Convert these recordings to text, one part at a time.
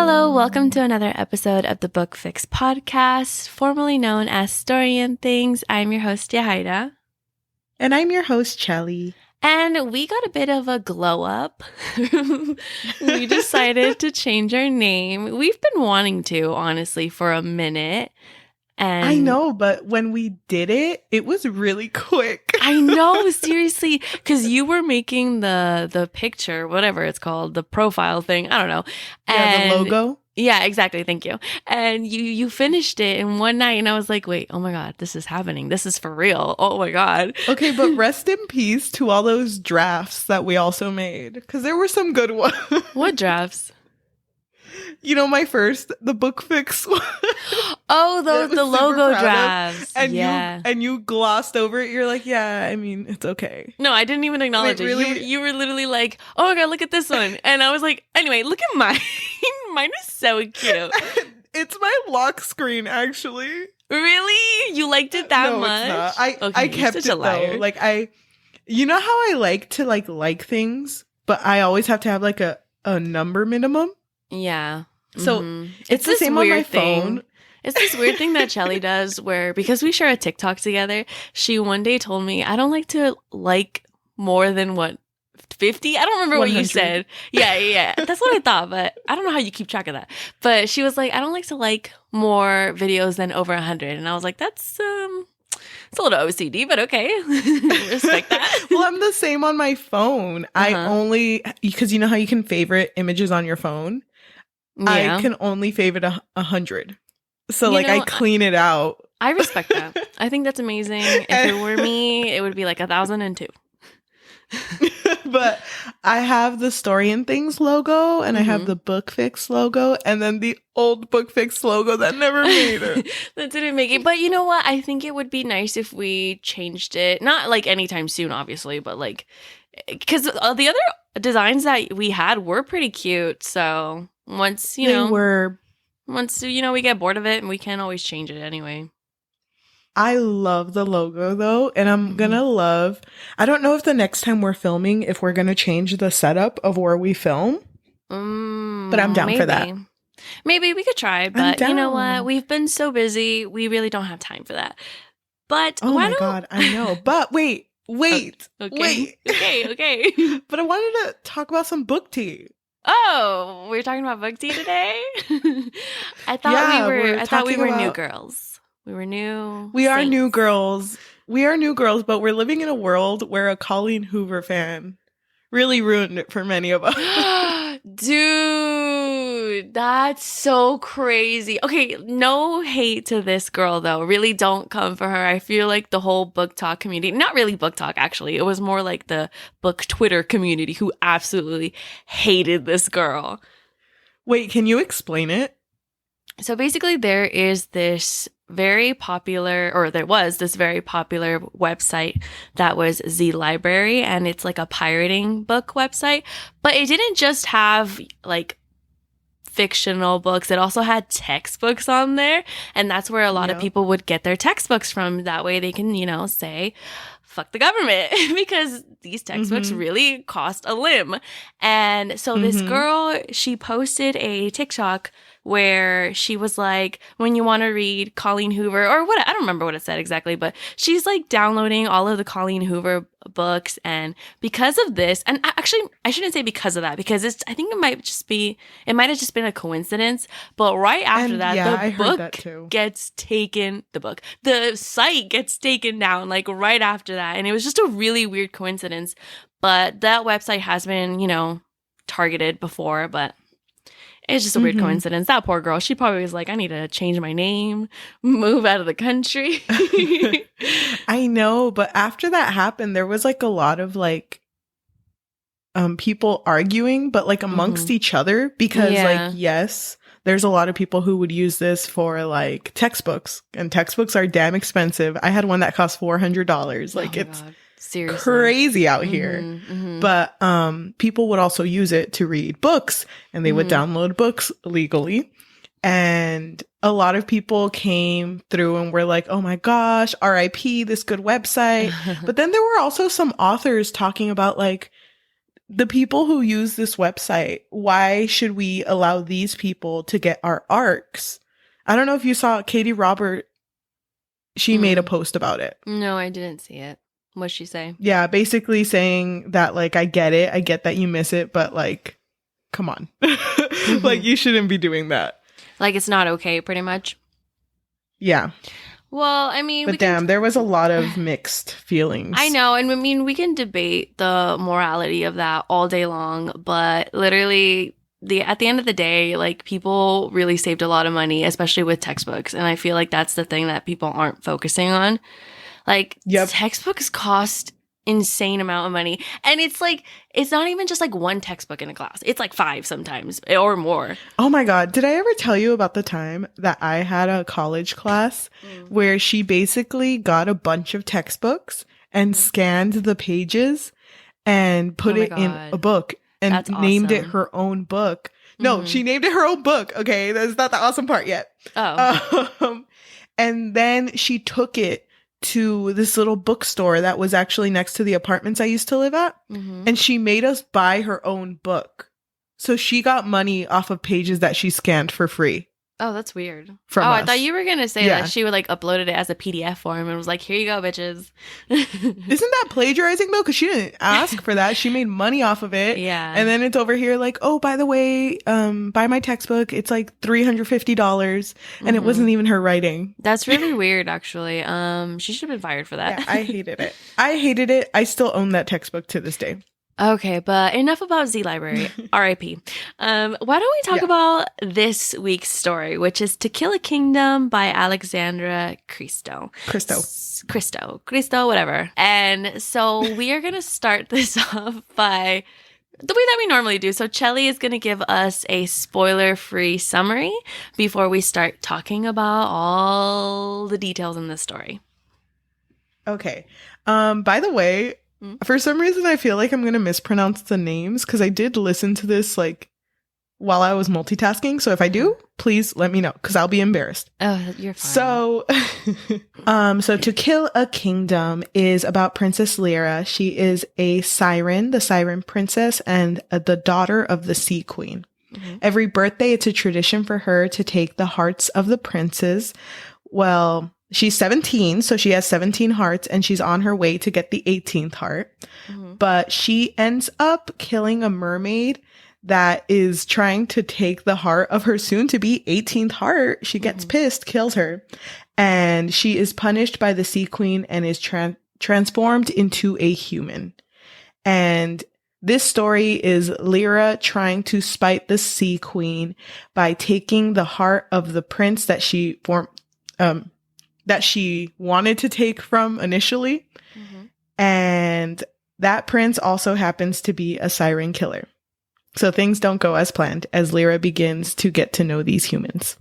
Hello, welcome to another episode of the Book Fix podcast, formerly known as Story and Things. I'm your host, Yajaira. And I'm your host, Cheli. And we got a bit of a glow up. We decided to change our name. We've been wanting to, honestly, for a minute. And I know, but when we did it, it was really quick. I know, seriously, because you were making the picture, whatever it's called, the profile thing. I don't know. Yeah, the logo. Yeah, exactly. Thank you. And you finished it in one night, and I was like, wait, oh my God, this is happening. This is for real. Oh my God. Okay, but rest in peace to all those drafts that we also made, because there were some good ones. What drafts? You know, the Book Fix one. Oh, the logo drafts. And yeah. you glossed over it. You're like, yeah, I mean, it's okay. No, I didn't even acknowledge it. Really? You were literally like, oh my God, look at this one. And I was like, anyway, look at mine. Mine is so cute. It's my lock screen, actually. Really? You liked it that No, much? it's not. I kept it though. Like you know how I like to like things, but I always have to have like a number minimum. Yeah. So it's the same on my phone. It's this weird thing that Cheli does where, because we share a TikTok together, she one day told me, I don't like to like more than 50? I don't remember 100. what you said. Yeah. That's what I thought, but I don't know how you keep track of that. But she was like, I don't like to like more videos than over 100. And I was like, that's it's a little OCD, but okay. Respect that. Well, I'm the same on my phone. I only, because you know how you can favorite images on your phone? Yeah. I can only favorite 100. So I clean it out. I respect that. I think that's amazing. If it were me, it would be like 1,002. But I have the Story and Things logo, and I have the Book Fix logo, and then the old Book Fix logo that never made it. That didn't make it. But you know what? I think it would be nice if we changed it. Not like anytime soon, obviously, but like, because the other designs that we had were pretty cute. So once we get bored of it, and we can always change it anyway. I love the logo though, and I'm gonna love, I don't know if the next time we're filming, if we're gonna change the setup of where we film, but I'm down for that. Maybe we could try, but you know what? We've been so busy, we really don't have time for that. But oh my God, I know. But wait. Okay. But I wanted to talk about some book tea. Oh, we're talking about book tea today? I thought we were new girls. We were new. We are new girls. But we're living in a world where a Colleen Hoover fan really ruined it for many of us. Dude, that's so crazy. Okay, no hate to this girl, though. Really don't come for her. I feel like the whole book talk community, not really book talk, actually. It was more like the book Twitter community who absolutely hated this girl. Wait, can you explain it? So basically there was this very popular website that was Z Library, and it's like a pirating book website, but it didn't just have like fictional books. It also had textbooks on there, and that's where a lot of people would get their textbooks from. That way they can, say, fuck the government, because these textbooks really cost a limb. And so this girl, she posted a TikTok where she was like, when you want to read Colleen Hoover, or what, I don't remember what it said exactly, but she's like downloading all of the Colleen Hoover books. And because of this, and actually I shouldn't say because of that, because I think it might have just been a coincidence, but right after the site gets taken down, like right after that. And it was just a really weird coincidence, but that website has been, targeted before, but it's just a weird coincidence. That poor girl, she probably was like, I need to change my name, move out of the country. I know, but after that happened, there was like a lot of like people arguing, but like amongst each other, because yes, there's a lot of people who would use this for like textbooks, and textbooks are damn expensive. I had one that cost $400. Like it's seriously crazy out here. But people would also use it to read books, and they would download books legally. And a lot of people came through and were like, oh my gosh, RIP, this good website. But then there were also some authors talking about like, the people who use this website, why should we allow these people to get our arcs? I don't know if you saw Katie Robert. She made a post about it. No, I didn't see it. What'd she say? Yeah, basically saying that, like, I get it. I get that you miss it, but, like, come on. Like, you shouldn't be doing that. Like, it's not okay, pretty much. Yeah. Well, I mean... But damn, there was a lot of mixed feelings. I know, and I mean, we can debate the morality of that all day long, but literally... at the end of the day, like, people really saved a lot of money, especially with textbooks. And I feel like that's the thing that people aren't focusing on. Like, textbooks cost insane amount of money. And it's like, it's not even just like one textbook in a class. It's like 5 sometimes or more. Oh my God. Did I ever tell you about the time that I had a college class where she basically got a bunch of textbooks and scanned the pages and put it in a book? And That's named awesome. it her own book. No, she named it her own book. Okay, that's not the awesome part yet. Oh. And then she took it to this little bookstore that was actually next to the apartments I used to live at. And she made us buy her own book. So she got money off of pages that she scanned for free. Oh, that's weird. From I us. thought you were going to say that she would like uploaded it as a PDF form and was like, here you go, bitches. Isn't that plagiarizing though? Because she didn't ask for that. She made money off of it. Yeah. And then it's over here like, oh, by the way, buy my textbook. It's like $350. And it wasn't even her writing. That's really weird, actually. She should have been fired for that. Yeah, I hated it. I hated it. I still own that textbook to this day. Okay, but enough about Z Library. R.I.P. Why don't we talk about this week's story, which is To Kill a Kingdom by Alexandra Christo. Christo, whatever. And so we are going to start this off by the way that we normally do. So Cheli is going to give us a spoiler-free summary before we start talking about all the details in this story. Okay. By the way, for some reason, I feel like I'm going to mispronounce the names because I did listen to this like while I was multitasking. So if I do, please let me know because I'll be embarrassed. Oh, you're fine. So, so To Kill a Kingdom is about Princess Lyra. She is a siren, the siren princess, and the daughter of the Sea Queen. Every birthday, it's a tradition for her to take the hearts of the princes. Well, she's 17, so she has 17 hearts, and she's on her way to get the 18th heart. But she ends up killing a mermaid that is trying to take the heart of her soon-to-be 18th heart. She gets pissed, kills her, and she is punished by the Sea Queen and is transformed into a human. And this story is Lyra trying to spite the Sea Queen by taking the heart of the prince that she wanted to take from initially. And that prince also happens to be a siren killer. So things don't go as planned as Lyra begins to get to know these humans.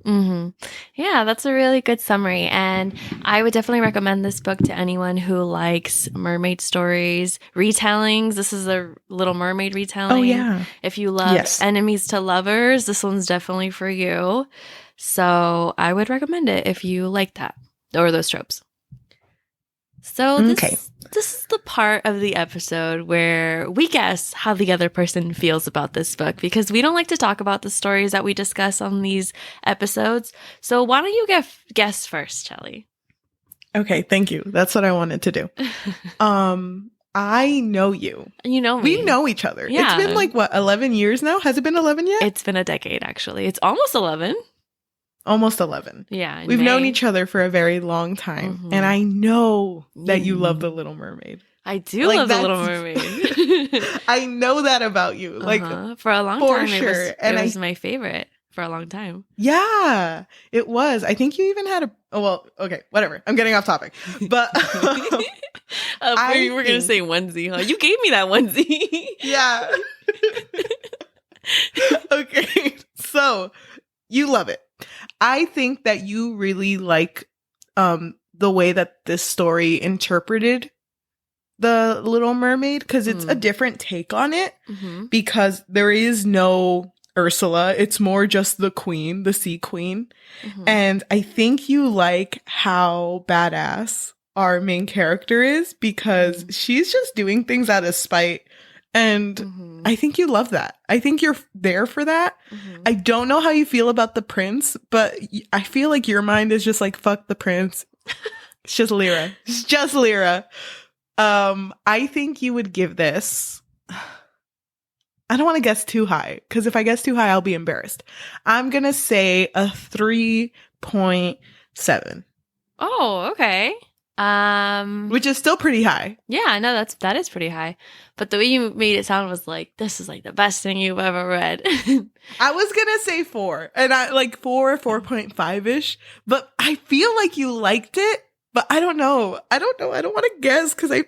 Yeah, that's a really good summary. And I would definitely recommend this book to anyone who likes mermaid stories, retellings. This is a Little Mermaid retelling. Oh, yeah. If you love enemies to lovers, this one's definitely for you. So I would recommend it if you like that or those tropes. So this is the part of the episode where we guess how the other person feels about this book because we don't like to talk about the stories that we discuss on these episodes. So why don't you guess first, Cheli? Okay, thank you. That's what I wanted to do. I know you. You know me. We know each other. Yeah. It's been like, what, 11 years now? Has it been 11 yet? It's been a decade, actually. It's almost 11. Almost 11. Yeah. We've known each other for a very long time. And I know that you love The Little Mermaid. I do love The Little Mermaid. I know that about you. Like, for a long time, sure. It was my favorite for a long time. Yeah, it was. I think you even had a... Oh, well, okay, whatever. I'm getting off topic. But... we were going to say onesie, huh? You gave me that onesie. Yeah. Okay, so you love it. I think that you really like the way that this story interpreted The Little Mermaid because it's a different take on it because there is no Ursula. It's more just the queen, the Sea Queen. And I think you like how badass our main character is because she's just doing things out of spite And I think you love that. I think you're there for that. I don't know how you feel about the prince, but I feel like your mind is just like, fuck the prince. It's just Lyra. It's just Lyra. I think you would give this... I don't want to guess too high, because if I guess too high, I'll be embarrassed. I'm going to say a 3.7. Oh, okay. Which is still pretty high. Yeah, no, that is pretty high. But the way you made it sound was like, this is like the best thing you've ever read. I was gonna say 4, and I like 4.5-ish, but I feel like you liked it, but I don't know. I don't want to guess, because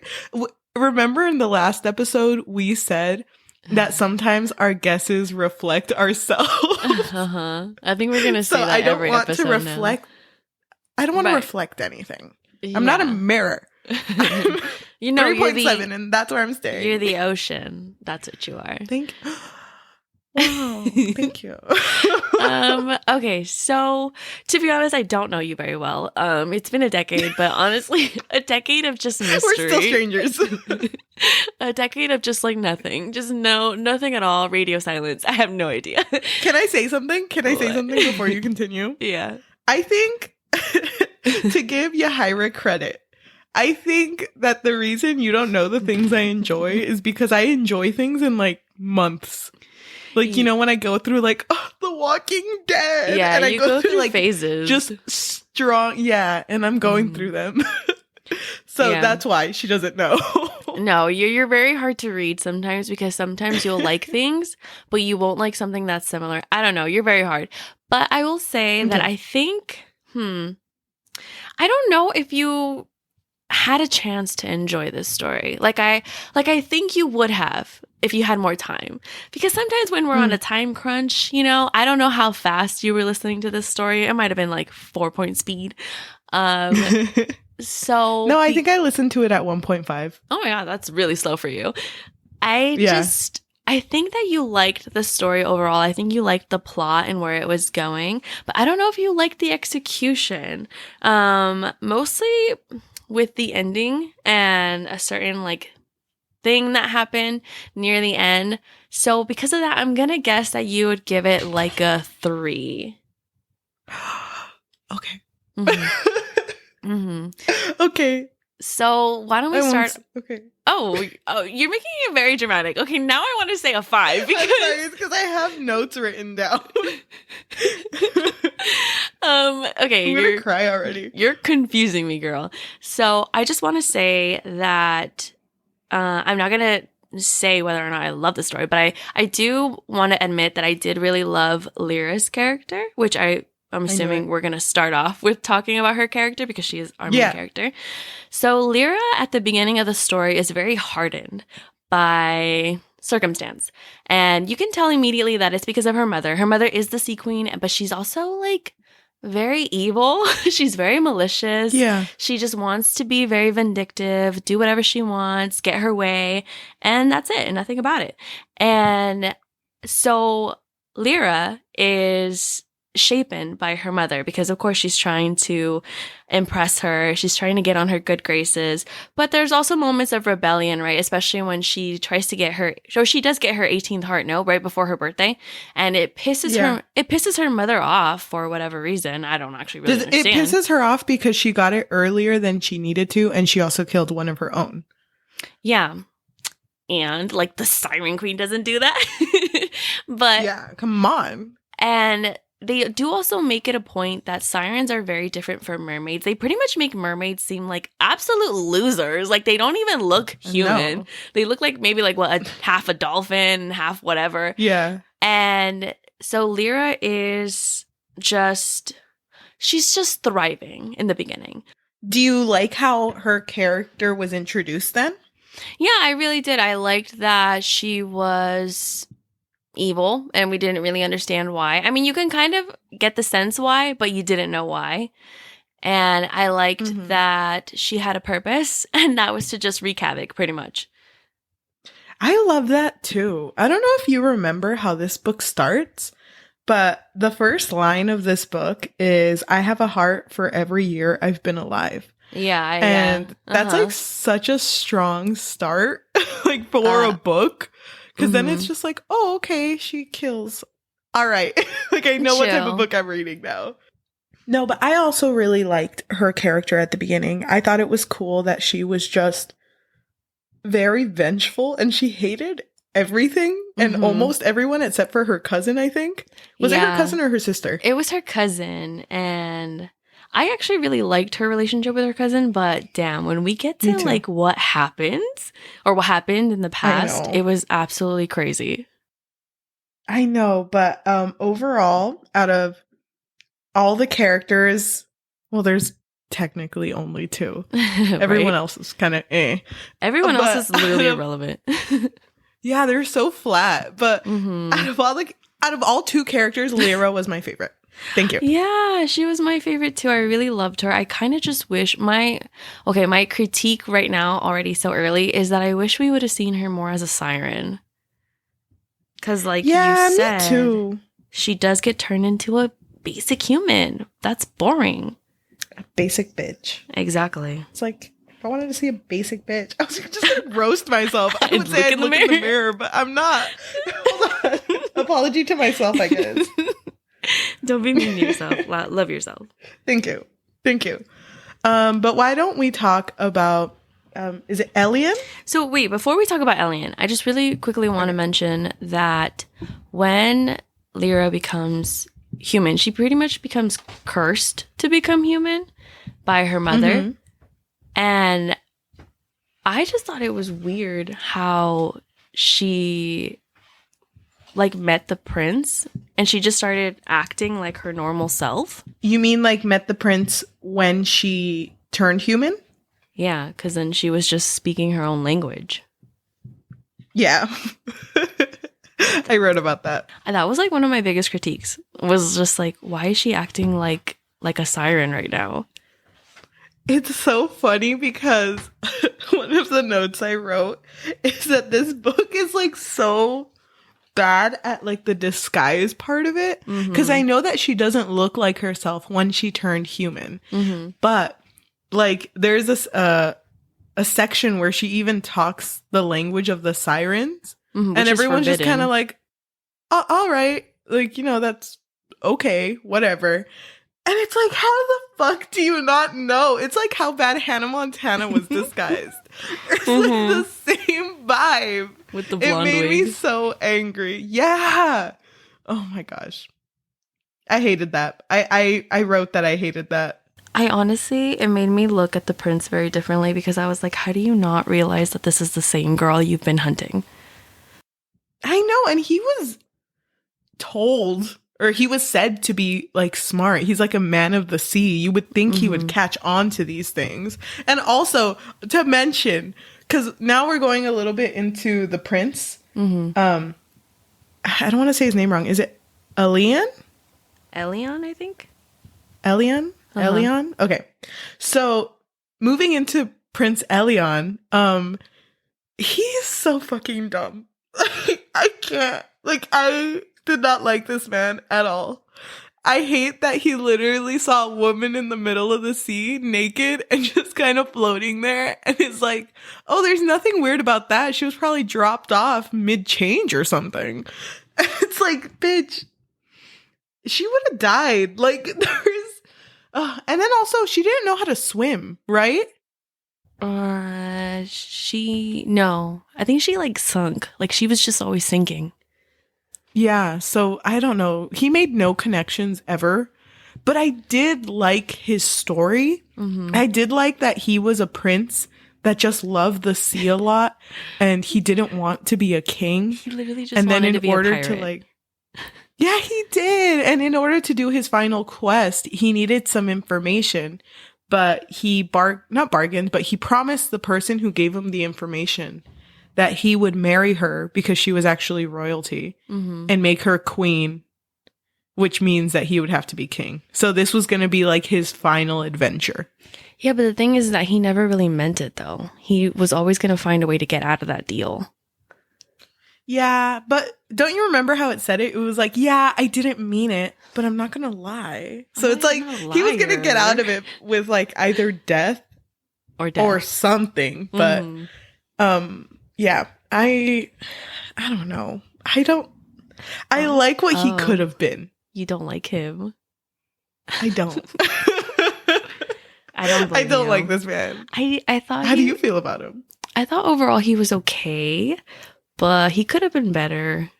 remember in the last episode we said that sometimes our guesses reflect ourselves. I think we're gonna say that every episode now. I don't want to reflect anything. I'm not a mirror. 3.7, and that's where I'm staying. You're the ocean. That's what you are. Wow, thank you. Okay, so to be honest, I don't know you very well. It's been a decade, but honestly, a decade of just mystery. We're still strangers. A decade of just like nothing. Just nothing at all. Radio silence. I have no idea. Can I say something? Can I say something before you continue? Yeah. I think to give Yajaira credit, I think that the reason you don't know the things I enjoy is because I enjoy things in like months. Like, you know, when I go through like, The Walking Dead. Yeah, and I you go through like phases. Just strong. Yeah, and I'm going through them. So that's why she doesn't know. No, you're very hard to read sometimes, because sometimes you'll like things, but you won't like something that's similar. I don't know. You're very hard. But I will say that I think, I don't know if you had a chance to enjoy this story. I think you would have if you had more time. Because sometimes when we're on a time crunch, you know, I don't know how fast you were listening to this story. It might have been like 4-point speed. So no, I think I listened to it at 1.5. Oh my God, that's really slow for you. I think that you liked the story overall. I think you liked the plot and where it was going, but I don't know if you liked the execution. Mostly with the ending and a certain like thing that happened near the end. So because of that, I'm going to guess that you would give it like a 3. Okay. Okay. So why don't we start? Okay. Oh, you're making it very dramatic. Okay, now I want to say a 5 because it's because I have notes written down. Okay, I'm gonna cry already. You're confusing me, girl. So I just want to say that I'm not gonna say whether or not I love the story, but I do want to admit that I did really love Lyra's character, which I'm assuming we're going to start off with talking about her character because she is our main character. So Lyra at the beginning of the story is very hardened by circumstance. And you can tell immediately that it's because of her mother. Her mother is the Sea Queen, but she's also like very evil. She's very malicious. Yeah. She just wants to be very vindictive, do whatever she wants, get her way. And that's it. And nothing about it. And so Lyra is shapen by her mother because of course she's trying to impress her, she's trying to get on her good graces, but there's also moments of rebellion, right? Especially when she tries to get her, so she does get her 18th heart no right before her birthday, and it pisses her mother off for whatever reason. I don't actually really understand. It pisses her off because she got it earlier than she needed to, and she also killed one of her own. Yeah. And like the Siren Queen doesn't do that. But yeah, come on. And they do also make it a point that sirens are very different from mermaids. They pretty much make mermaids seem like absolute losers. Like, they don't even look human. No. They look like maybe like half a dolphin, half whatever. Yeah. And so Lyra is she's just thriving in the beginning. Do you like how her character was introduced then? Yeah, I really did. I liked that she was evil and we didn't really understand why. I mean, you can kind of get the sense why, but you didn't know why. And I liked that she had a purpose, and that was to just wreak havoc pretty much. I love that too. I don't know if you remember how this book starts, but the first line of this book is, "I have a heart for every year I've been alive." And that's like such a strong start like for a book, because then it's just like, oh, okay, she kills. All right. Like I know what type of book I'm reading now. No, but I also really liked her character at the beginning. I thought it was cool that she was just very vengeful and she hated everything and almost everyone except for her cousin, I think. Was it her cousin or her sister? It was her cousin, and I actually really liked her relationship with her cousin, but damn, when we get to like what happens or what happened in the past, it was absolutely crazy. I know, but overall, out of all the characters, well, there's technically only 2. Everyone else is kind of Everyone else is literally irrelevant. Yeah, they're so flat. But out of all 2 characters, Lyra was my favorite. Thank you. Yeah, she was my favorite too. I really loved her. I kind of just wish my critique right now already so early is that I wish we would have seen her more as a siren. Because like you said, me too. She does get turned into a basic human. That's boring. A basic bitch. Exactly. It's like, if I wanted to see a basic bitch, I was just going to roast myself. I would say I'd look in the mirror, but I'm not. Hold on. Apology to myself, I guess. Don't be mean to yourself. Love yourself. Thank you. But why don't we talk about, is it Elian? So wait, before we talk about Elian, I just really quickly want to mention that when Lyra becomes human, she pretty much becomes cursed to become human by her mother. And I just thought it was weird how she like met the prince and she just started acting like her normal self. You mean like met the prince when she turned human? Yeah, because then she was just speaking her own language. Yeah. I wrote about that. And that was like one of my biggest critiques. Was just like, why is she acting like a siren right now? It's so funny because one of the notes I wrote is that this book is like so bad at like the disguise part of it. Because I know that she doesn't look like herself when she turned human. But like there's this a section where she even talks the language of the sirens. And everyone's just kind of like, oh, all right. Like, you know, that's okay. Whatever. And it's like, how the fuck do you not know? It's like how bad Hannah Montana was disguised. It's like the same vibe. With the blonde wig. It made wig. me so angry. Yeah. Oh my gosh. I hated that. I wrote that I hated that. I honestly, it made me look at the prince very differently because I was like, how do you not realize that this is the same girl you've been hunting? I know. And he was told, or he was said to be like smart. He's like a man of the sea. You would think he would catch on to these things. And also to mention, because now we're going a little bit into the prince. I don't want to say his name wrong. Is it Elian? Elian, I think. Elian? Elian? Okay. So moving into Prince Elian, he's so fucking dumb. I can't. Like, I did not like this man at all. I hate that he literally saw a woman in the middle of the sea naked and just kind of floating there. And it's like, oh, there's nothing weird about that. She was probably dropped off mid-change or something. It's like, bitch, she would have died. Like, there's... and then also, she didn't know how to swim, right? No. I think she like sunk. Like she was just always sinking. Yeah, so I don't know. He made no connections ever, but I did like his story. I did like that he was a prince that just loved the sea a lot, and he didn't want to be a king. He literally just wanted to be a pirate. Yeah, he did. And in order to do his final quest, he needed some information. But he not bargained, but he promised the person who gave him the information that he would marry her because she was actually royalty and make her queen, which means that he would have to be king. So this was going to be like his final adventure. Yeah, but the thing is that he never really meant it, though. He was always going to find a way to get out of that deal. Yeah, but don't you remember how it said it? It was like, yeah, I didn't mean it, but I'm not going to lie. So it's like he was going to get out of it with like either death or death or something. But yeah, I don't know. I like what he could have been. You don't like him. I don't. I don't like this man. I thought. How do you feel about him? I thought overall he was okay, but he could have been better.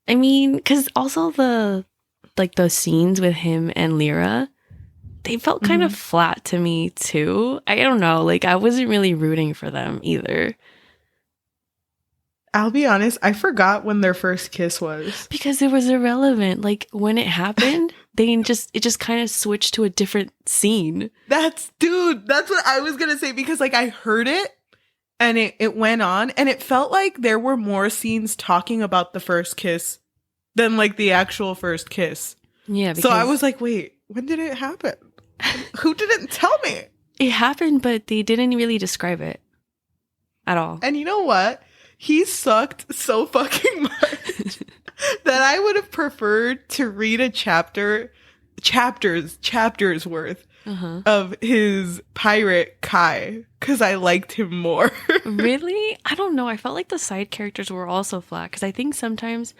I mean, because also the scenes with him and Lyra, they felt kind of flat to me too. I don't know, like I wasn't really rooting for them either. I'll be honest, I forgot when their first kiss was. Because it was irrelevant. Like when it happened, it just kind of switched to a different scene. That's what I was gonna say, because like I heard it and it went on and it felt like there were more scenes talking about the first kiss than like the actual first kiss. Yeah. So I was like, wait, when did it happen? Who didn't tell me? It happened, but they didn't really describe it at all. And you know what? He sucked so fucking much that I would have preferred to read a chapters worth of his pirate Kai, because I liked him more. Really? I don't know. I felt like the side characters were also flat, because I think sometimes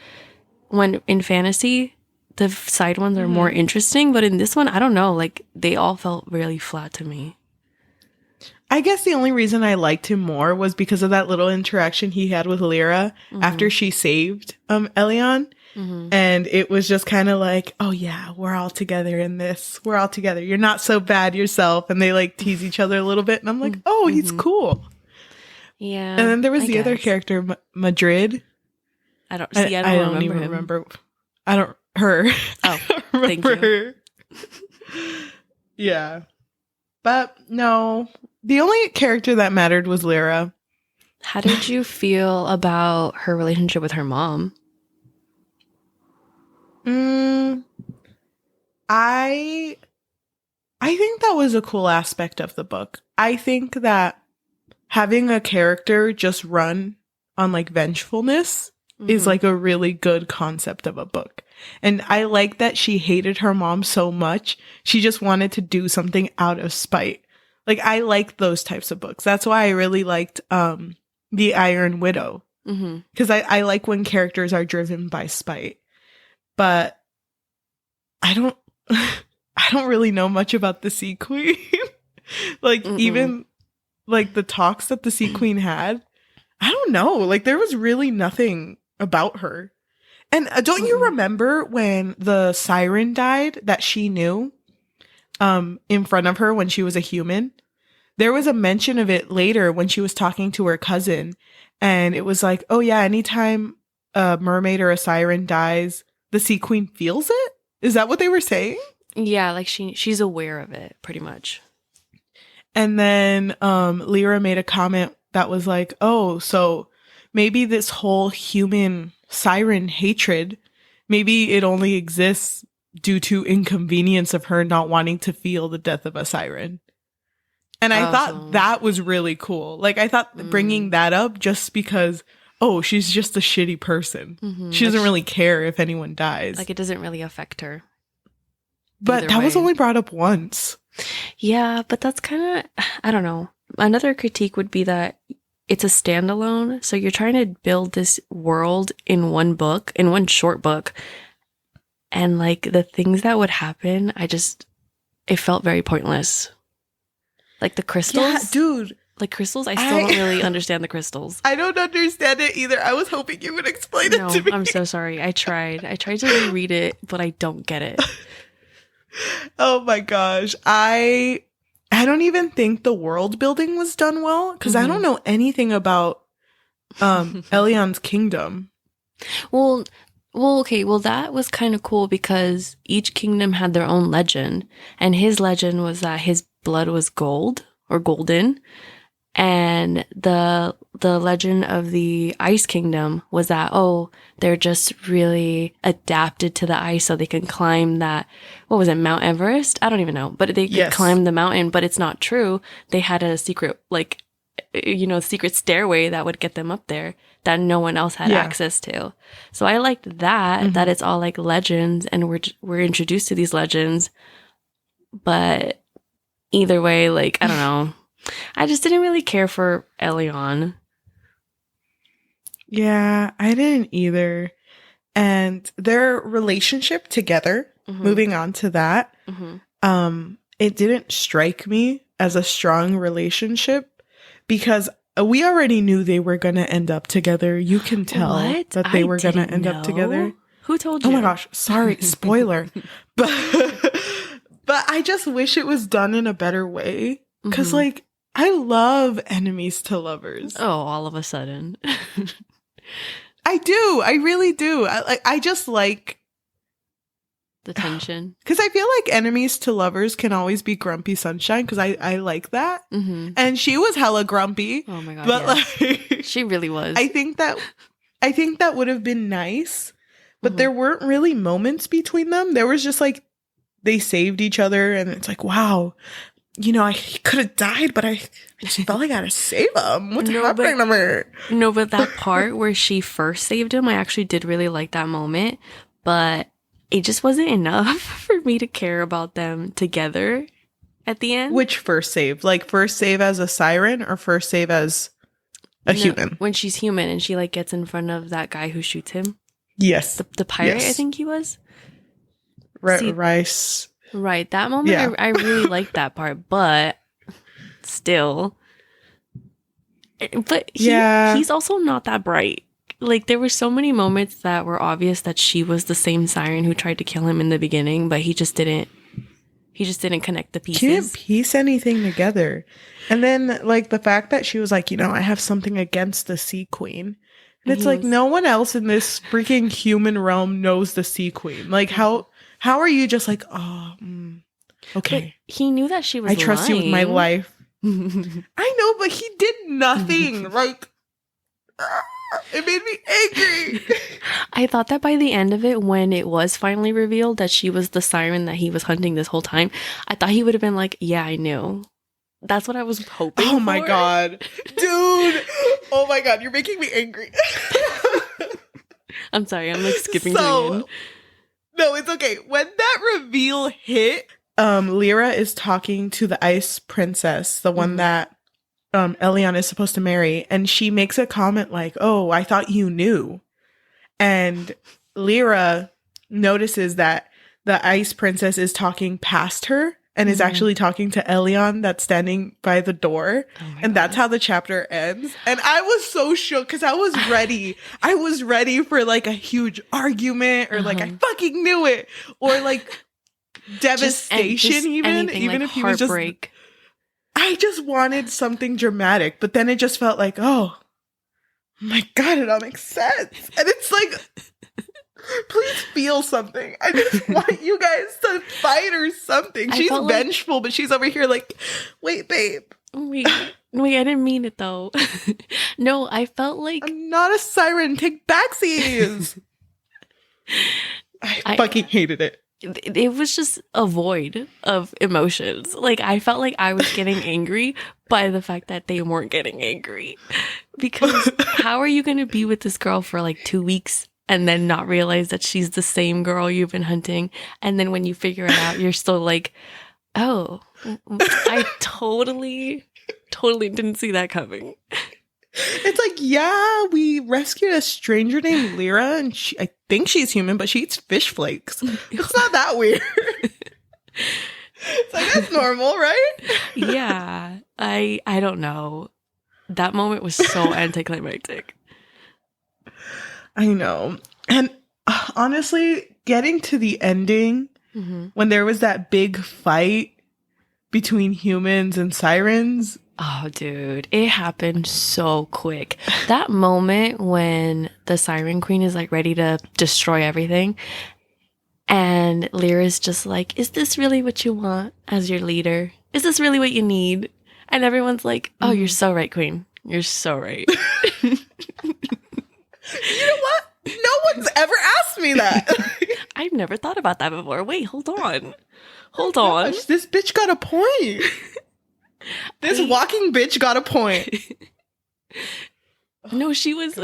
when in fantasy, the side ones are more interesting, but in this one, I don't know. Like they all felt really flat to me. I guess the only reason I liked him more was because of that little interaction he had with Lyra after she saved Elion. And it was just kind of like, oh yeah, we're all together in this. We're all together. You're not so bad yourself. And they like tease each other a little bit. And I'm like, oh, he's cool. Yeah. And then there was the other character, Madrid. I don't even remember. I don't remember her. Yeah. But no, the only character that mattered was Lyra. How did you feel about her relationship with her mom? I think that was a cool aspect of the book. I think that having a character just run on like vengefulness is like a really good concept of a book. And I like that she hated her mom so much. She just wanted to do something out of spite. Like I like those types of books. That's why I really liked The Iron Widow. Because I like when characters are driven by spite. But I don't really know much about the Sea Queen. Like even like the talks that the Sea Queen had, I don't know. Like there was really nothing about her. And don't you remember when the siren died that she knew in front of her when she was a human? There was a mention of it later when she was talking to her cousin. And it was like, oh yeah, anytime a mermaid or a siren dies, the Sea Queen feels it? Is that what they were saying? Yeah, like she's aware of it, pretty much. And then Lyra made a comment that was like, oh, so maybe this whole human siren hatred, maybe it only exists due to inconvenience of her not wanting to feel the death of a siren. And I thought that was really cool. Like, I thought bringing that up just because, oh, she's just a shitty person. She doesn't really care if anyone dies. Like, it doesn't really affect her. But that was only brought up once. Yeah, but that's kind of, I don't know. Another critique would be that it's a standalone. So you're trying to build this world in one book, in one short book. And like the things that would happen, it felt very pointless. Like the crystals. Yeah, dude. Like crystals, I still don't really understand the crystals. I don't understand it either. I was hoping you would explain it to me. I'm so sorry. I tried to reread it, but I don't get it. Oh my gosh. I don't even think the world building was done well because I don't know anything about Elion's kingdom. Well, okay. Well, that was kind of cool because each kingdom had their own legend, and his legend was that his blood was gold or golden, and the legend of the Ice Kingdom was that, oh, they're just really adapted to the ice so they can climb that, what was it, Mount Everest? I don't even know, but they could climb the mountain, but it's not true. They had a secret, like, secret stairway that would get them up there that no one else had access to. So I liked that it's all like legends and we're introduced to these legends. But either way, like, I don't know. I just didn't really care for Elion. Yeah, I didn't either. And their relationship together, moving on to that, it didn't strike me as a strong relationship because we already knew they were going to end up together. You can tell that they were going to end up together. Who told you? Oh my gosh, sorry, spoiler. But I just wish it was done in a better way because like I love enemies to lovers. Oh, all of a sudden. I do. I really do. I just like the tension. Because I feel like enemies to lovers can always be grumpy sunshine because I like that. And she was hella grumpy. Oh my God. But yes. like she really was. I think that would have been nice. But there weren't really moments between them. There was just like they saved each other and it's like, wow. You know, I could have died, but I just felt like I had to save him. What's happening to me? No, but that part where she first saved him, I actually did really like that moment. But it just wasn't enough for me to care about them together at the end. Which first save? Like first save as a siren or first save as a human? When she's human and she like gets in front of that guy who shoots him. Yes. The pirate, yes. I think he was. Rice. Right, that moment, yeah. I really liked that part, but still. But he's also not that bright. Like, there were so many moments that were obvious that she was the same siren who tried to kill him in the beginning, but he just didn't connect the pieces. He didn't piece anything together. And then, like, the fact that she was like, you know, I have something against the Sea Queen. And it's like, no one else in this freaking human realm knows the Sea Queen. Like, how are you just like, oh, okay. But he knew that she was I trust lying. you with my life. I know, but he did nothing. Like, it made me angry. I thought that by the end of it, when it was finally revealed that she was the siren that he was hunting this whole time, I thought he would have been like, yeah, I knew. That's what I was hoping for. Oh my God. Dude. Oh my God. You're making me angry. I'm sorry. I'm like skipping to the end. No, it's okay. When that reveal hit, Lyra is talking to the Ice Princess, the one that Elion is supposed to marry, and she makes a comment like, oh, I thought you knew. And Lyra notices that the Ice Princess is talking past her and is actually talking to Elion that's standing by the door. And that's how the chapter ends. And I was so shook because I was ready. I was ready for like a huge argument or like I fucking knew it. Or like devastation even like if he was just... heartbreak. I just wanted something dramatic. But then it just felt like, oh my God, it all makes sense. And it's like... Please feel something. I just want you guys to fight or something. She's vengeful, but she's over here like, wait, babe. Wait, I didn't mean it though. No, I felt like... I'm not a siren. Take backsies. I fucking hated it. It was just a void of emotions. Like, I felt like I was getting angry by the fact that they weren't getting angry. Because how are you going to be with this girl for like 2 weeks and then not realize that she's the same girl you've been hunting? And then when you figure it out, you're still like, oh, I totally didn't see that coming. It's like, yeah, we rescued a stranger named Lyra, and I think she's human, but she eats fish flakes. It's not that weird. It's like, that's normal, right? Yeah. I don't know. That moment was so anticlimactic. I know. And honestly, getting to the ending, when there was that big fight between humans and sirens. Oh, dude, it happened so quick. That moment when the Siren Queen is like ready to destroy everything, and Lyra's just like, is this really what you want as your leader? Is this really what you need? And everyone's like, oh, you're so right, Queen. You're so right. You know what? No one's ever asked me that. I've never thought about that before. Wait, hold on. Hold on. Gosh, this bitch got a point. This walking bitch got a point. No, she was.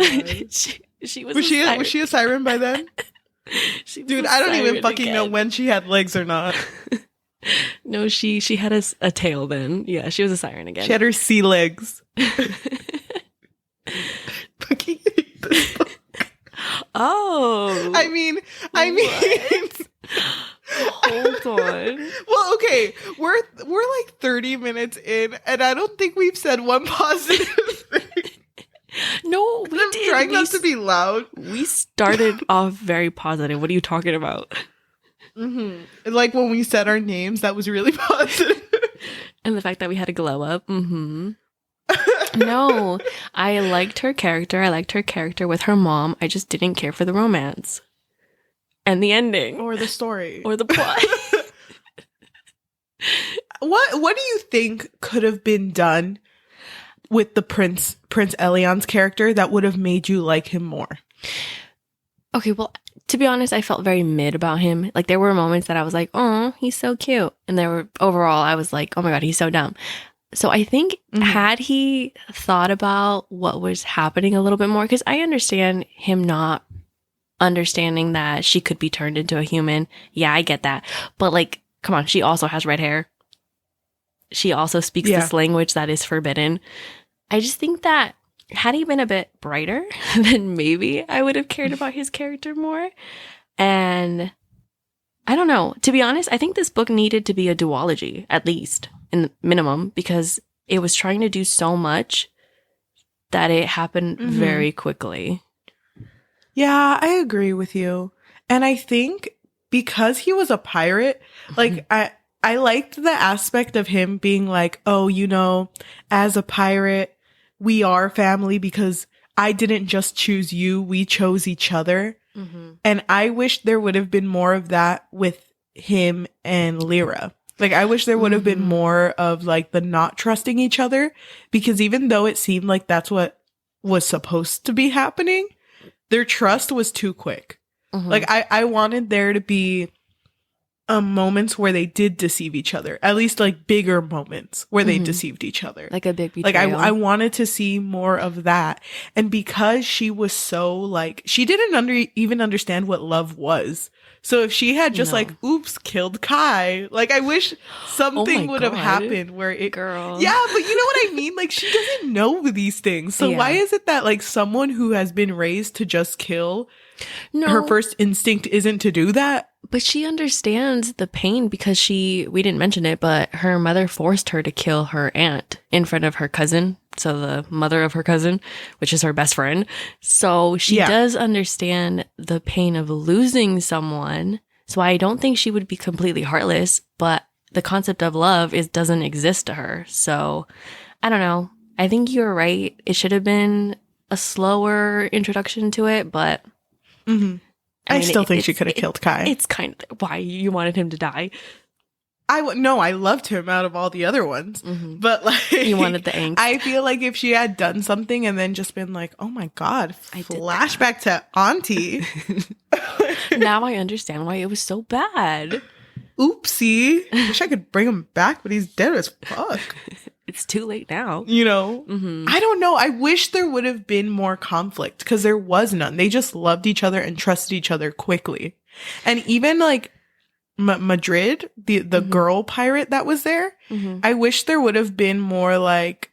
she was. Was she a siren by then? Dude, I don't even fucking know when she had legs or not. No, she had a tail then. Yeah, she was a siren again. She had her sea legs. Oh. I mean. Hold on. Well, okay, we're like 30 minutes in, and I don't think we've said one positive thing. No, we I'm did. trying not to be loud. We started off very positive. What are you talking about? Mm-hmm. Like when we said our names, that was really positive. And the fact that we had a glow up. Mm-hmm. No, I liked her character. I liked her character with her mom. I just didn't care for the romance. And the ending. Or the story. Or the plot. What do you think could have been done with the Prince Elion's character that would have made you like him more? Okay, well, to be honest, I felt very mid about him. Like, there were moments that I was like, oh, he's so cute. And overall, I was like, oh my God, he's so dumb. So I think had he thought about what was happening a little bit more, because I understand him not understanding that she could be turned into a human. Yeah, I get that. But like, come on, she also has red hair. She also speaks this language that is forbidden. I just think that had he been a bit brighter, then maybe I would have cared about his character more. And I don't know. To be honest, I think this book needed to be a duology, at least, in the minimum, because it was trying to do so much that it happened very quickly. Yeah, I agree with you. And I think because he was a pirate, like I liked the aspect of him being like, oh, you know, as a pirate, we are family because I didn't just choose you, we chose each other. And I wish there would have been more of that with him and Lyra. Like, I wish there would have been more of like the not trusting each other, because even though it seemed like that's what was supposed to be happening, their trust was too quick. Like, I wanted there to be moments where they did deceive each other, at least like bigger moments where they deceived each other, like a big betrayal. Like I wanted to see more of that. And because she was so like, she didn't even understand what love was. So if she had just like, oops, killed Kai, like I wish something would have happened where it, girl. Yeah, but you know what I mean? Like, she doesn't know these things. So why is it that like someone who has been raised to just kill, her first instinct isn't to do that? But she understands the pain because we didn't mention it, but her mother forced her to kill her aunt in front of her cousin. So the mother of her cousin, which is her best friend. So she does understand the pain of losing someone. So I don't think she would be completely heartless, but the concept of love doesn't exist to her. So I don't know. I think you're right. It should have been a slower introduction to it, but I still think she could have killed Kai. It's kind of why you wanted him to die. No, I loved him out of all the other ones. But like, you wanted the angst. I feel like if she had done something and then just been like, oh my God, flashback to Auntie. Now I understand why it was so bad. Oopsie. Wish I could bring him back, but he's dead as fuck. It's too late now. You know? I don't know. I wish there would have been more conflict, because there was none. They just loved each other and trusted each other quickly. And even like Madrid, the girl pirate that was there, I wish there would have been more like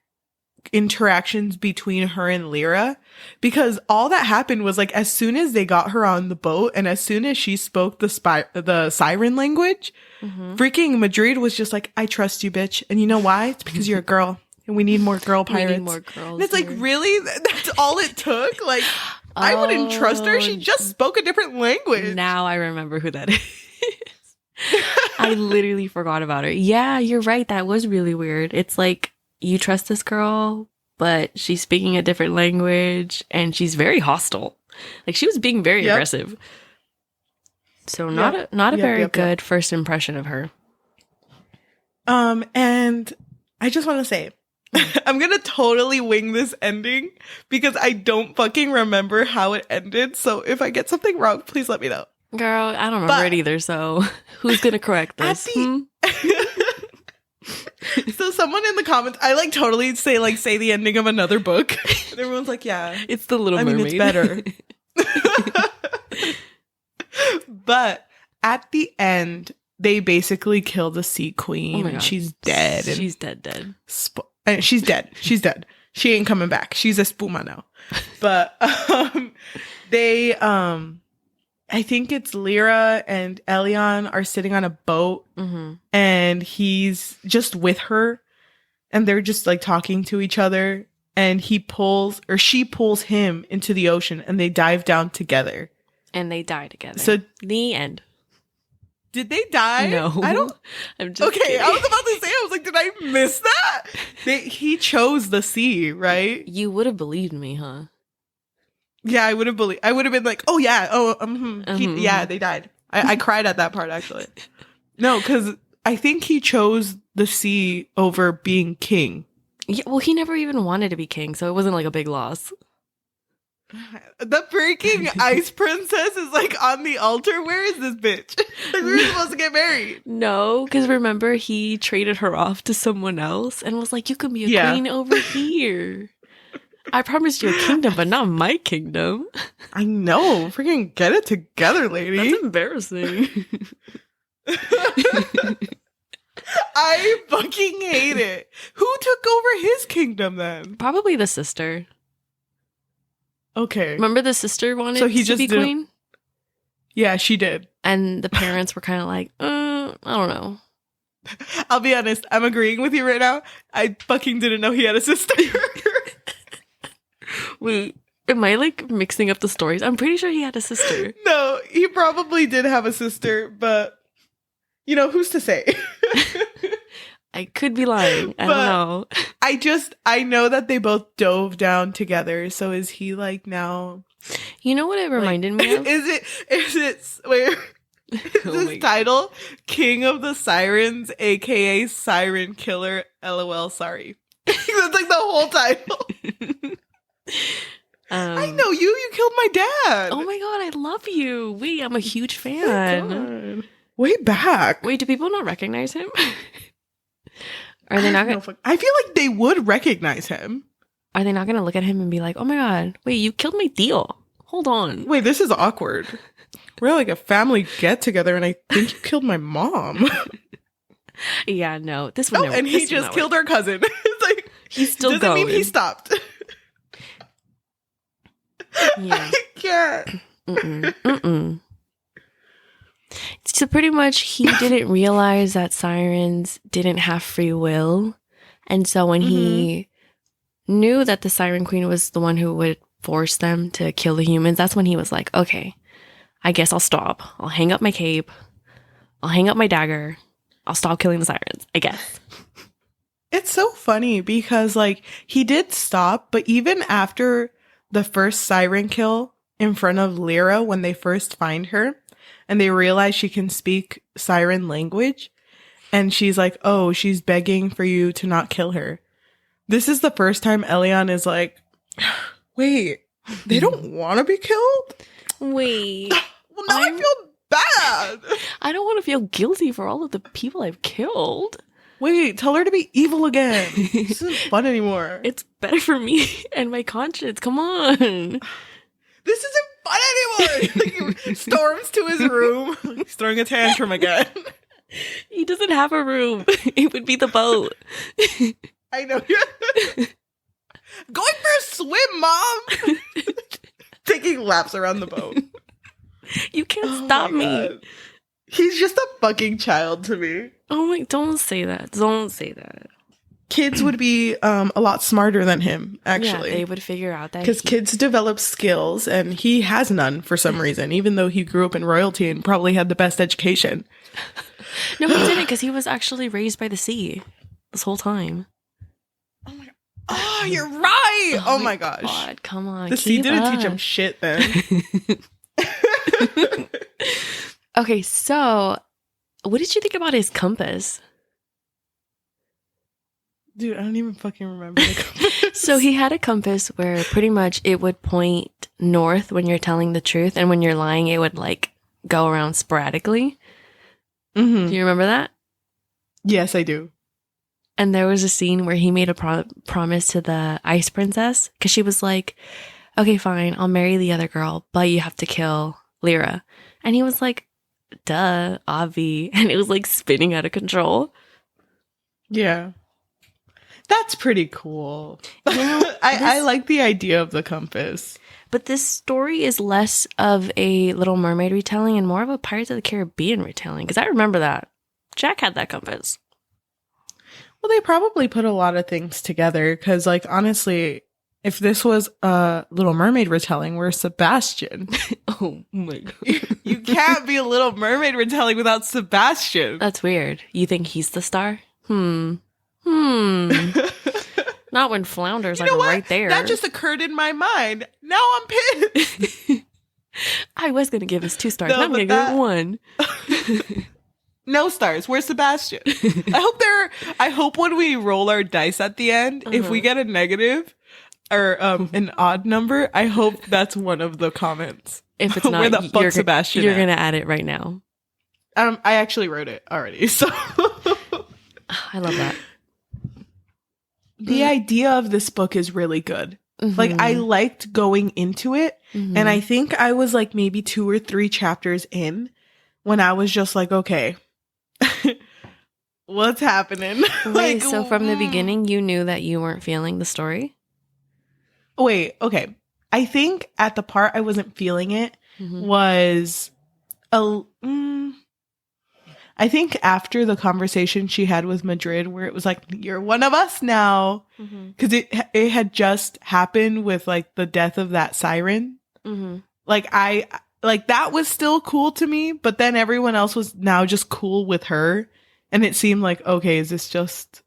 interactions between her and Lyra, because all that happened was like, as soon as they got her on the boat and as soon as she spoke the siren language, freaking Madrid was just like, I trust you, bitch. And you know why? It's because you're a girl and we need more girl pirates. We need more girls. And it's like, really? That's all it took? Like, I wouldn't trust her. She just spoke a different language. Now I remember who that is. I literally forgot about her. Yeah, you're right. That was really weird. It's like, you trust this girl, but she's speaking a different language and she's very hostile. Like, she was being very aggressive. So not a very good first impression of her. And I just want to say, I'm going to totally wing this ending because I don't fucking remember how it ended. So if I get something wrong, please let me know. Girl, I don't remember it either, so who's going to correct this? So someone in the comments, I like totally say the ending of another book. And everyone's like, yeah. It's The Little Mermaid. It's better. But at the end, they basically kill the sea queen, and she's dead. She's dead. She's dead. She's dead. She ain't coming back. She's a spuma now. But they, I think it's Lyra and Elion are sitting on a boat, and he's just with her, and they're just like talking to each other, and she pulls him into the ocean, and they dive down together. And they die together. So the end. Did they die? No. I don't. I'm just kidding. I was about to say, I was like, did I miss that? He chose the sea, right? You would have believed me, huh? Yeah, I would have believed. I would have been like, oh yeah, yeah, they died. I cried at that part, actually. No, because I think he chose the sea over being king. Yeah, well, he never even wanted to be king, so it wasn't like a big loss. The freaking ice princess is like on the altar. Where is this bitch? Like, we were supposed to get married. No, because remember he traded her off to someone else and was like, you can be a queen over here. I promised you a kingdom, but not my kingdom. I know. Freaking get it together, lady. That's embarrassing. I fucking hate it. Who took over his kingdom then? Probably the sister. Okay. Remember the sister wanted to be queen? Yeah, she did. And the parents were kind of like, I don't know. I'll be honest. I'm agreeing with you right now. I fucking didn't know he had a sister. Wait, am I like mixing up the stories? I'm pretty sure he had a sister. No, he probably did have a sister, but you know, who's to say? I could be lying. I don't know. I know that they both dove down together. So is he like now? You know what it reminded me of? Is his title King of the Sirens, aka Siren Killer? LOL, sorry. That's like the whole title. I know you. You killed my dad. Oh my god, I love you. Wait, I'm a huge fan. Way back. Wait, do people not recognize him? Are they not gonna? I feel like they would recognize him. Are they not gonna look at him and be like, "Oh my god, wait, you killed my deal. Hold on. Wait, this is awkward. We're like a family get together, and I think you killed my mom." Yeah, no, this one. And he just killed our cousin. It's like he's still doesn't going. mean he stopped. Yeah, I can't. So pretty much he didn't realize that sirens didn't have free will. And so when he knew that the Siren Queen was the one who would force them to kill the humans, that's when he was like, okay, I guess I'll stop. I'll hang up my cape. I'll hang up my dagger. I'll stop killing the sirens, I guess. It's so funny because like he did stop, but even after the first siren kill in front of Lyra when they first find her, and they realize she can speak siren language. And she's like, oh, she's begging for you to not kill her. This is the first time Elion is like, wait, they don't want to be killed? Wait. Well, now I feel bad. I don't want to feel guilty for all of the people I've killed. Wait, tell her to be evil again. This isn't fun anymore. It's better for me and my conscience. Come on. This isn't fun anymore. Like, he storms to his room. He's throwing a tantrum again. He doesn't have a room. It would be the boat. I know. Going for a swim, Mom. Taking laps around the boat. You can't stop me. God. He's just a fucking child to me. Oh my, don't say that. Don't say that. Kids would be a lot smarter than him, actually. Yeah, they would figure out that. Because kids develop skills, and he has none for some reason, even though he grew up in royalty and probably had the best education. No, he didn't, because he was actually raised by the sea this whole time. Oh my god. Oh, you're right! Oh my gosh. God, come on. The sea didn't teach him shit then. Okay, so what did you think about his compass? Dude, I don't even fucking remember the compass. So he had a compass where pretty much it would point north when you're telling the truth, and when you're lying, it would like go around sporadically. Mm-hmm. Do you remember that? Yes, I do. And there was a scene where he made a promise to the ice princess, because she was like, okay, fine, I'll marry the other girl, but you have to kill Lyra. And he was like, duh, obvi. And it was like spinning out of control. Yeah. That's pretty cool. You know, I like the idea of the compass. But this story is less of a Little Mermaid retelling and more of a Pirates of the Caribbean retelling. Because I remember that. Jack had that compass. Well, they probably put a lot of things together. Because, like, honestly, if this was a Little Mermaid retelling, where's Sebastian? Oh my God. You can't be a Little Mermaid retelling without Sebastian. That's weird. You think he's the star? Not when Flounder's like right there. That just occurred in my mind. Now I'm pissed. I was going to give us 2 stars. Now I'm going to give it 1. No stars. Where's Sebastian? I hope when we roll our dice at the end, if we get a negative or an odd number, I hope that's one of the comments. If it's not, where the fuck Sebastian you're going to add it right now. I actually wrote it already, so I love that. The idea of this book is really good. Like, I liked going into it, and I think I was like maybe 2 or 3 chapters in when I was just like, okay, what's happening? Wait, so from the beginning, you knew that you weren't feeling the story? Wait, okay. I think at the part I wasn't feeling it was I think after the conversation she had with Madrid, where it was like, you're one of us now. Because it had just happened with like the death of that siren. Like that was still cool to me, but then everyone else was now just cool with her. And it seemed like, okay, is this just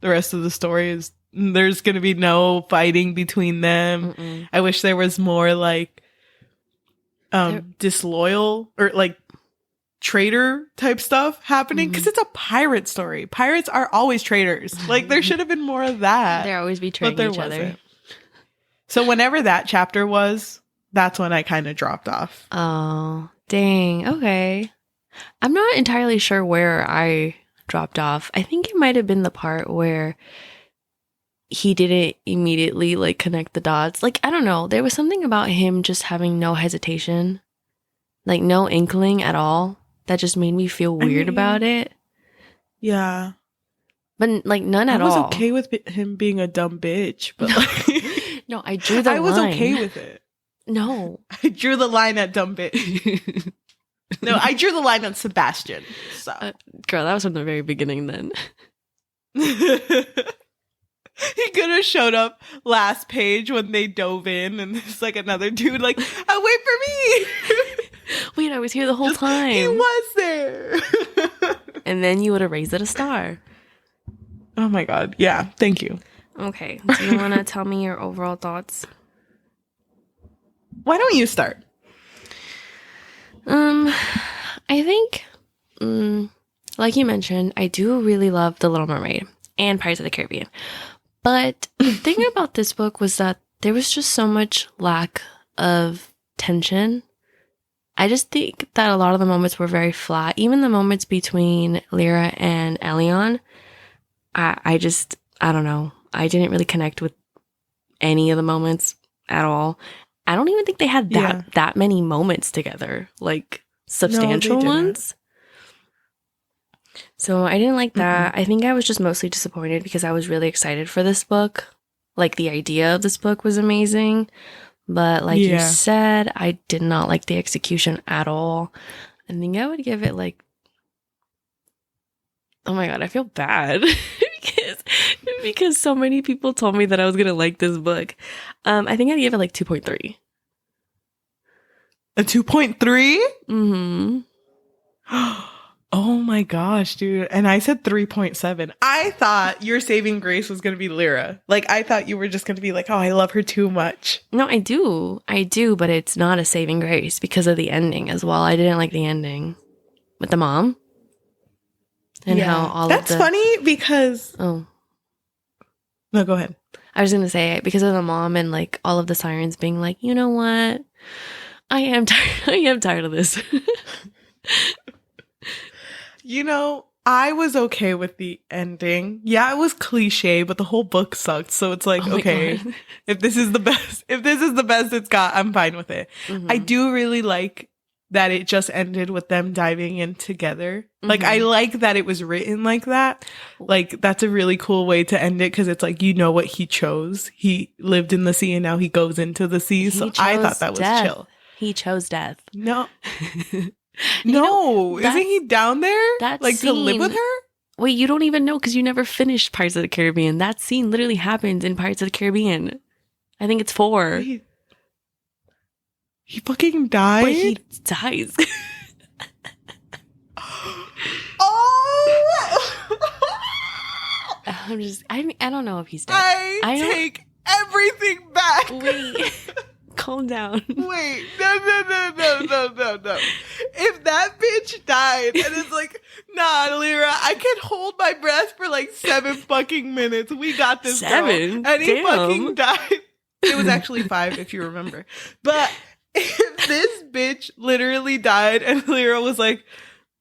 the rest of the story? Is there's going to be no fighting between them? I wish there was more like disloyal or like traitor type stuff happening, because it's a pirate story. Pirates are always traitors. Like, there should have been more of that. They always betraying each other. So whenever that chapter was, that's when I kind of dropped off. Oh, dang. Okay. I'm not entirely sure where I dropped off. I think it might have been the part where he didn't immediately like connect the dots. Like, I don't know. There was something about him just having no hesitation, like no inkling at all. That just made me feel weird about it. Yeah. But like none at all. I was okay with him being a dumb bitch, but like, no, I drew the line. I was okay with it. No. I drew the line at dumb bitch. No, I drew the line on Sebastian. So. Girl, that was from the very beginning then. He could have showed up last page when they dove in and there's like another dude like, oh, wait for me. Wait, I was here the whole time. He was there. And then you would have raised it a star. Oh my God. Yeah. Thank you. Okay. Do you want to tell me your overall thoughts? Why don't you start? I think, like you mentioned, I do really love The Little Mermaid and Pirates of the Caribbean. But the thing about this book was that there was just so much lack of tension. I just think that a lot of the moments were very flat. Even the moments between Lyra and Elion, I don't know. I didn't really connect with any of the moments at all. I don't even think they had that many moments together, like substantial ones. So I didn't like that. I think I was just mostly disappointed because I was really excited for this book. Like, the idea of this book was amazing. But like you said, I did not like the execution at all. I think I would give it like, oh my God, I feel bad because so many people told me that I was going to like this book. I think I'd give it like 2.3. A 2.3? Mm-hmm. Oh my gosh, dude. And I said 3.7. I thought your saving grace was going to be Lyra. Like, I thought you were just going to be like, oh, I love her too much. No, I do, but it's not a saving grace because of the ending as well. I didn't like the ending with the mom. And how all that's of the... funny because... Oh. No, go ahead. I was going to say, because of the mom and like all of the sirens being like, you know what? I am tired of this. You know, I was okay with the ending. Yeah, it was cliche, but the whole book sucked. So it's like, okay, if this is the best it's got, I'm fine with it. I do really like that it just ended with them diving in together. Like, I like that it was written like that. Like, that's a really cool way to end it, because it's like, you know what he chose. He lived in the sea and now he goes into the sea. So I thought that was chill. He chose death. No. No. Isn't he down there? Like, to live with her? Wait, you don't even know because you never finished Pirates of the Caribbean. That scene literally happens in Pirates of the Caribbean. I think it's 4. He fucking died? But he dies. Oh! I don't know if he's dead. I take everything back. Wait. Calm down. Wait. No. If that bitch died and it's like, nah, Lyra, I can hold my breath for like 7 fucking minutes. We got this, 7? girl. And he fucking died. It was actually 5 if you remember. But if this bitch literally died and Lyra was like,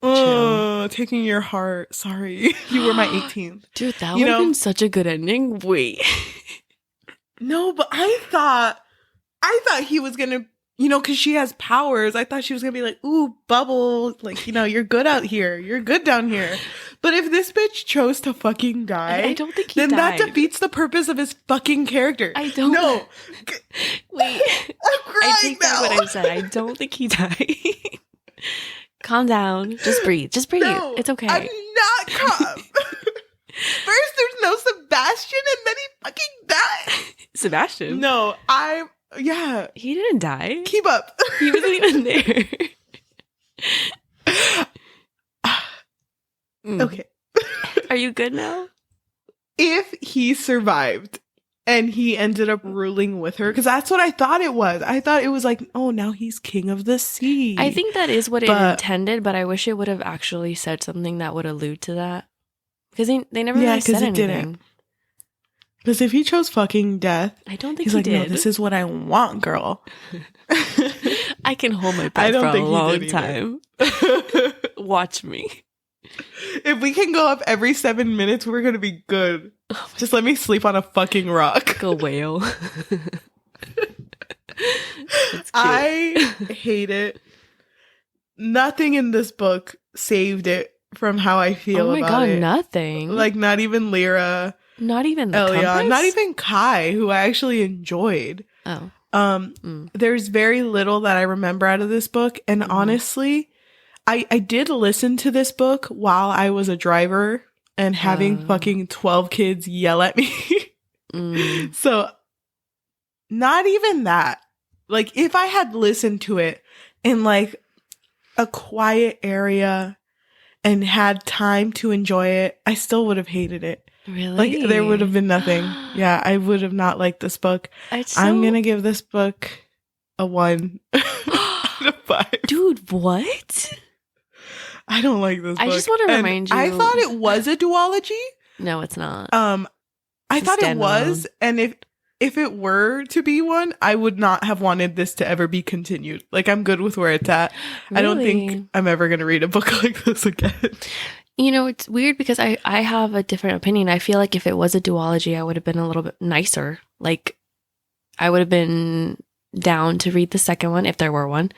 oh, taking your heart. Sorry. You were my 18th. Dude, that would have been such a good ending. Wait. No, but I thought he was going to, because she has powers. I thought she was going to be like, ooh, Bubble. Like, you're good out here. You're good down here. But if this bitch chose to fucking die, I don't think then that defeats the purpose of his fucking character. I don't. No. Wait. I'm crying I take now. back what I said. I don't think he died. Calm down. Just breathe. No, it's okay. I'm not calm. First, there's no Sebastian, and then he fucking died. Sebastian? No, yeah. He didn't die. Keep up. He wasn't even there. Okay. Are you good now? If he survived and he ended up ruling with her, because that's what I thought it was. I thought it was like, oh, now he's king of the sea. I think that is what it intended, but I wish it would have actually said something that would allude to that. Because they never really said anything. Didn't. Because if he chose fucking death, I don't think he's he like, did. No, this is what I want, girl. I can hold my breath for a long time. Watch me. If we can go up every 7 minutes, we're gonna be good. Just let me sleep on a fucking rock. Like a whale. I hate it. Nothing in this book saved it from how I feel about it. Oh my god, nothing. Like, not even Lyra. Not even the Elion, compass? not even Kai, who I actually enjoyed. Oh. There's very little that I remember out of this book. And honestly, I did listen to this book while I was a driver and having fucking 12 kids yell at me. So, not even that. Like, if I had listened to it in like a quiet area and had time to enjoy it, I still would have hated it. Really? Like, there would have been nothing. Yeah, I would have not liked this book. I'm gonna give this book a 1 out of 5. Dude, what? I don't like this book. I just want to remind you. I thought it was a duology. No, it's not. I thought it was, and if it were to be one, I would not have wanted this to ever be continued. Like, I'm good with where it's at. Really? I don't think I'm ever gonna read a book like this again. It's weird because I have a different opinion. I feel like if it was a duology, I would have been a little bit nicer. Like, I would have been down to read the second one, if there were one,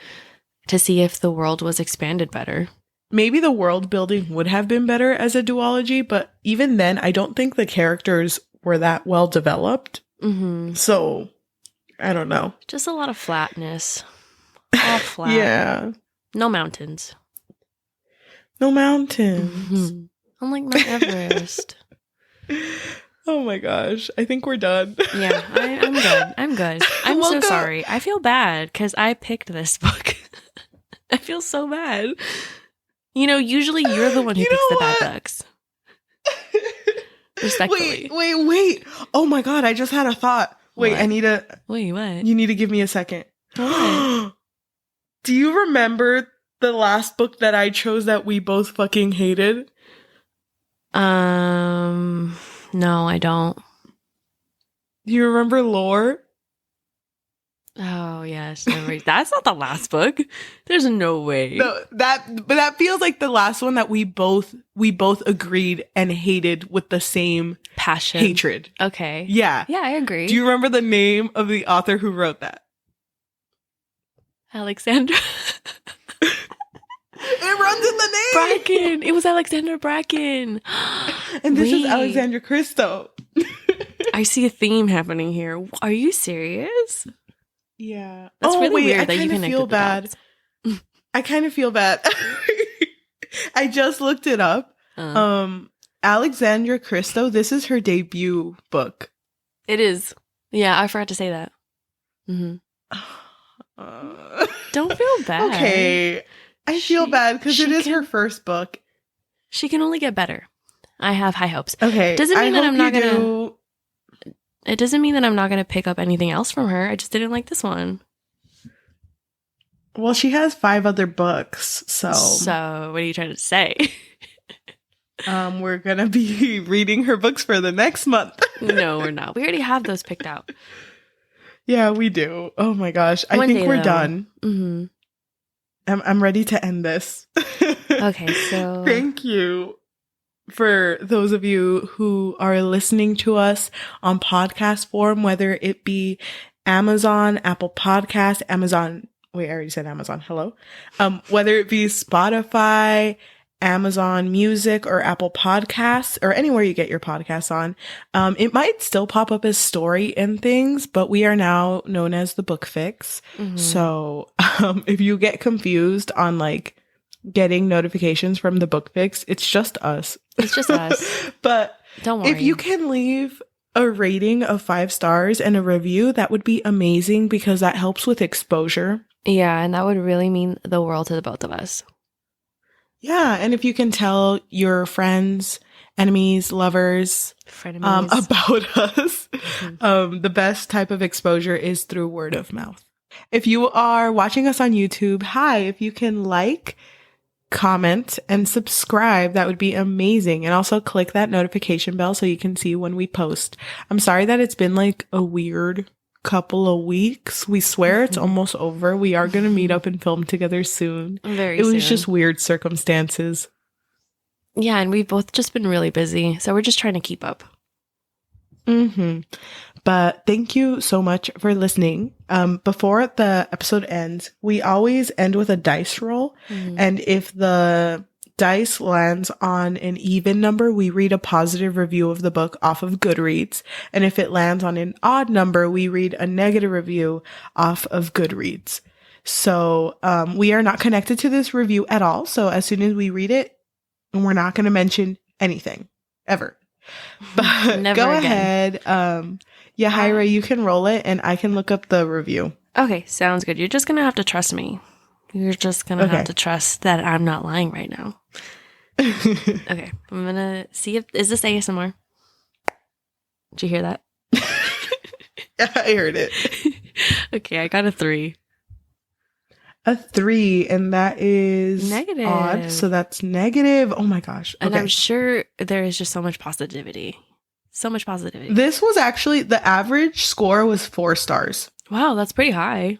to see if the world was expanded better. Maybe the world building would have been better as a duology, but even then, I don't think the characters were that well developed. So, I don't know. Just a lot of flatness. All flat. Yeah. No mountains. No mountains. I'm like Mount Everest. Oh my gosh. I think we're done. Yeah, I'm good. I'm good. I'm so sorry. I feel bad because I picked this book. I feel so bad. Usually you're the one who picks the bad books. Respectfully. Wait. Oh my god, I just had a thought. Wait, what? Wait, what? You need to give me a second. What? Do you remember the last book that I chose that we both fucking hated? No, I don't. Do you remember Lore? Oh, yes. That's not the last book. There's no way. No, but that feels like the last one that we both agreed and hated with the same passion. Hatred. Okay. Yeah. Yeah, I agree. Do you remember the name of the author who wrote that? Alexandra. It runs in the name. Bracken. It was Alexandra Bracken. And this is Alexandra Christo. I see a theme happening here. Are you serious? Yeah. That's really weird that you connected feel bad. I kind of feel bad. I just looked it up. Alexandra Christo, this is her debut book. It is. Yeah, I forgot to say that. Mm-hmm. Don't feel bad. Okay. I feel bad because it is her first book. She can only get better. I have high hopes. Okay. Doesn't mean that I'm not gonna. It doesn't mean that I'm not gonna pick up anything else from her. I just didn't like this one. Well, she has 5 other books, so. So, what are you trying to say? We're gonna be reading her books for the next month. No, we're not. We already have those picked out. Yeah, we do. Oh my gosh. I think we're done. Mm-hmm. I'm ready to end this. Okay, so. Thank you for those of you who are listening to us on podcast form, whether it be Amazon, Apple Podcast, Amazon. Wait, I already said Amazon. Hello. Whether it be Spotify, Amazon Music, or Apple Podcasts, or anywhere you get your podcasts on. It might still pop up as story and things, but we are now known as the Book Fix. Mm-hmm. So if you get confused on like getting notifications from the Book Fix, it's just us. It's just us. But don't worry. If you can leave a rating of 5 stars and a review, that would be amazing because that helps with exposure. Yeah, and that would really mean the world to the both of us. Yeah, and if you can tell your friends, enemies, lovers about us, the best type of exposure is through word of mouth. If you are watching us on YouTube, hi, if you can like, comment, and subscribe, that would be amazing. And also click that notification bell so you can see when we post. I'm sorry that it's been like a weird couple of weeks. We swear it's almost over. We are going to meet up and film together soon. It was just weird circumstances. Yeah, and we've both just been really busy, so we're just trying to keep up. But thank you so much for listening. Before the episode ends, we always end with a dice roll. And if the dice lands on an even number, we read a positive review of the book off of Goodreads. And if it lands on an odd number, we read a negative review off of Goodreads. So we are not connected to this review at all. So as soon as we read it, we're not going to mention anything ever. But Never go again. ahead. Yajaira, you can roll it and I can look up the review. Okay, sounds good. You're just going to have to trust me. You're just going to have to trust that I'm not lying right now. Okay, I'm going to see if... Is this ASMR? Did you hear that? Yeah, I heard it. Okay, I got a 3. A 3, and that is negative. Odd, so that's negative. Oh my gosh. Okay. And I'm sure there is just so much positivity. So much positivity. This was actually... The average score was 4 stars. Wow, that's pretty high.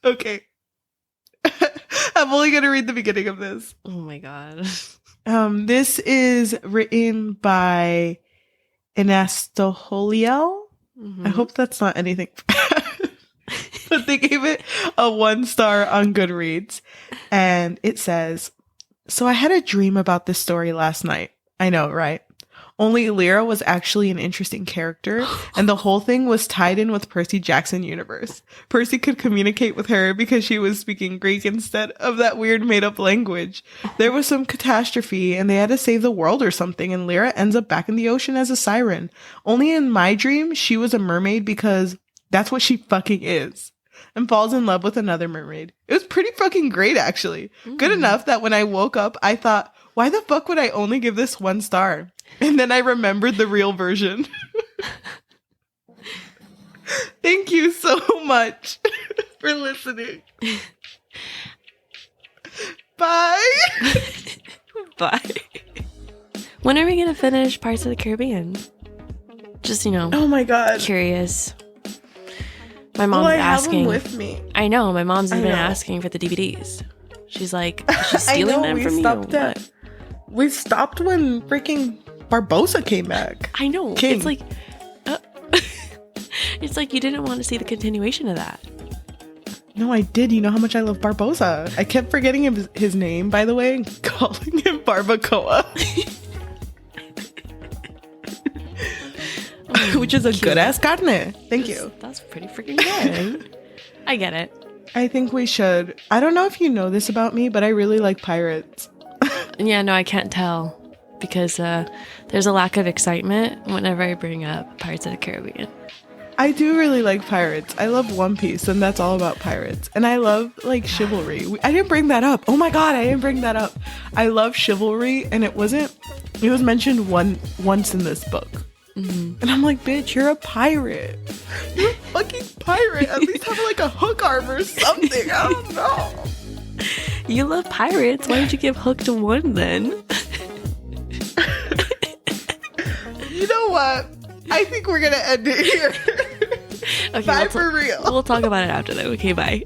Okay. I'm only going to read the beginning of this. Oh my god. This is written by Ernesto Holiel. I hope that's not anything. But they gave it a 1 star on Goodreads. And it says, so I had a dream about this story last night. I know, right? Only Lyra was actually an interesting character, and the whole thing was tied in with Percy Jackson universe. Percy could communicate with her because she was speaking Greek instead of that weird made-up language. There was some catastrophe, and they had to save the world or something, and Lyra ends up back in the ocean as a siren. Only in my dream, she was a mermaid because that's what she fucking is. And falls in love with another mermaid. It was pretty fucking great, actually. Good enough that when I woke up, I thought, why the fuck would I only give this 1 star? And then I remembered the real version. Thank you so much for listening. Bye. Bye. When are we going to finish Pirates of the Caribbean? Just, oh my god. Curious. My mom's asking. Have them with me. I know. My mom's even asking for the DVDs. She's like, is she stealing them from you? We stopped when freaking Barbosa came back. I know. King. It's like, it's like you didn't want to see the continuation of that. No, I did. You know how much I love Barbosa. I kept forgetting his name, by the way, calling him Barbacoa. Which is a good-ass carne. Thank you. That's pretty freaking good. I get it. I think we should. I don't know if you know this about me, but I really like pirates. Yeah, no, I can't tell. Because there's a lack of excitement whenever I bring up Pirates of the Caribbean. I do really like pirates. I love One Piece, and that's all about pirates. And I love, like, chivalry. I didn't bring that up. Oh my god, I didn't bring that up. I love chivalry, and it was mentioned once in this book. Mm-hmm. And I'm like, bitch, you're a pirate. You're a fucking pirate. At least have, like, a hook arm or something. I don't know. You love pirates. Why don't you give Hook to one, then? You know what? I think we're gonna end it here. Okay, bye for real. We'll talk about it after that. Okay, bye.